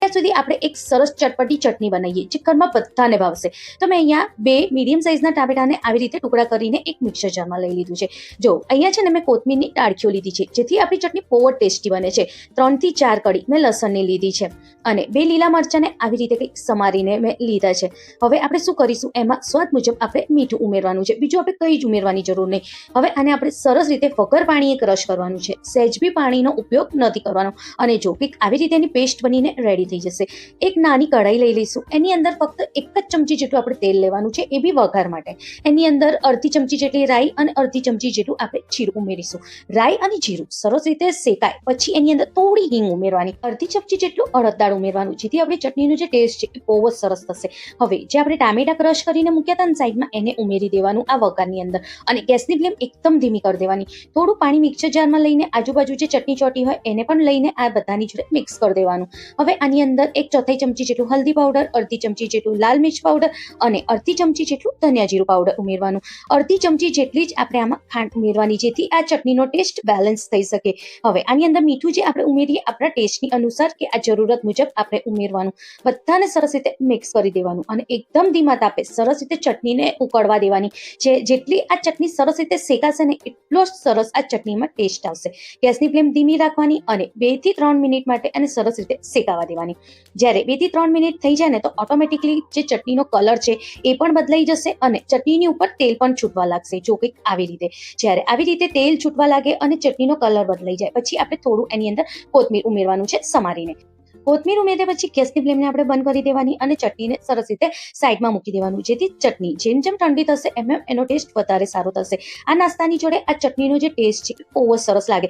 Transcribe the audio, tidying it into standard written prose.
ત્યાં સુધી આપણે એક સરસ ચટપટી ચટણી બનાવીએ જે ઘરમાં બધાને ભાવશે. તો મેં અહીંયા 2 મીડિયમ સાઇઝના ટામેટાને આવી રીતે ટુકડા કરીને એક મિક્સર જારમાં લઈ લીધું છે. જો અહીંયા છે ને મેં કોથમીરની ડાળખીઓ લીધી છે જેથી આપણી ચટણી બહુ જ ટેસ્ટી બને છે. 3 થી 4 કળી મેં લસણની લીધી છે અને 2 લીલા મરચાંને આવી રીતે કંઈક સમારીને મેં લીધા છે. હવે આપણે શું કરીશું, એમાં સ્વાદ મુજબ આપણે મીઠું ઉમેરવાનું છે. બીજું આપણે કંઈ જ ઉમેરવાની જરૂર નહીં. હવે આને આપણે સરસ રીતે વગર પાણીએ ક્રશ કરવાનું છે. સહેજ બી પાણીનો ઉપયોગ નથી કરવાનો. અને જો કંઈક આવી રીતે એની પેસ્ટ બનીને રેડી થઈ જશે. એક નાની કઢાઈ લઈ લઈશું. એની અંદર ફક્ત 1 જ ચમચી જેટલું આપણે તેલ લેવાનું છે, એ બી વઘાર માટે. એની અંદર અડધી ચમચી જેટલી રાઈ અને અડધી ચમચી જેટલું આપણે જીરું ઉમેરીશું. રાઈ અને જીરું સરસ રીતે શેકાય પછી એની અંદર થોડી હિંગ ઉમેરવાની, અડધી ચમચી જેટલું અડદ દાળ ઉમેરવાનું, જેથી આપણી ચટણીનો જે ટેસ્ટ છે એ બહુ જ સરસ થશે. હવે જે આપણે ટામેટા ક્રશ કરીને મૂક્યા હતા ને સાઈડમાં, એને ઉમેરી દેવાનું આ વઘારની અંદર અને ગેસની ફ્લેમ એકદમ ધીમી કરી દેવાની. થોડું પાણી મિક્સર જારમાં લઈને આજુબાજુ જે ચટણી ચોટી હોય એને પણ લઈને આ બધાની જોડે મિક્સ કરી દેવાનું. હવે આની અંદર 1/4 ચમચી જેટલું હલ્દી પાવડર, અડધી ચમચી જેટલું લાલ મિર્ચ પાવડર અને અડધી ચમચી જેટલું ધનિયા જીરું પાવડર ઉમેરવાનું. અડધી ચમચી જેટલી જ આપણે આમાં ખાંડ ઉમેરવાની, જેથી આ ચટણીનો ટેસ્ટ બેલેન્સ થઈ શકે. હવે આની અંદર મીઠું જે આપણે ઉમેરીએ આપણા ટેસ્ટની અનુસાર કે આ જરૂરત મુજબ આપણે ઉમેરવાનું. બધાને સરસ રીતે મિક્સ કરી દેવાનું અને એકદમ ધીમા તાપે સરસ રીતે ચટણીને ઉકળવા દેવાની. જેટલી આ ચટણી સરસ રીતે શેકાશે ને એટલો જ સરસ આ ચટણીમાં ટેસ્ટ આવશે. ગેસની ફ્લેમ ધીમી રાખવાની અને 2 થી 3 મિનિટ માટે આને સરસ રીતે શેકાવા દેવાની. જ્યારે 2 થી 3 મિનિટ થઈ જાય ને તો ઓટોમેટિકલી જે ચટણીનો કલર છે એ પણ બદલાઈ જશે અને ચટણીની ઉપર તેલ પણ છૂટવા લાગશે. જો કંઈક આવી રીતે, જ્યારે આવી રીતે તેલ છૂટવા લાગે અને ચટણીનો કલર બદલાઈ જાય પછી આપણે થોડું એની અંદર કોથમીર ઉમેરવાનું છે સમારીને. કોથમીર ઉમેર્યા પછી ગેસની ફ્લેમને આપણે બંધ કરી દેવાની અને ચટણીને સરસ રીતે સાઈડમાં મૂકી દેવાનું, જેથી ચટણી જેમ જેમ ઠંડી થશે એમ એનો ટેસ્ટ વધારે સારો થશે. આ નાસ્તાની જોડે આ ચટણીનો જે ટેસ્ટ છે બહુ જ સરસ લાગે.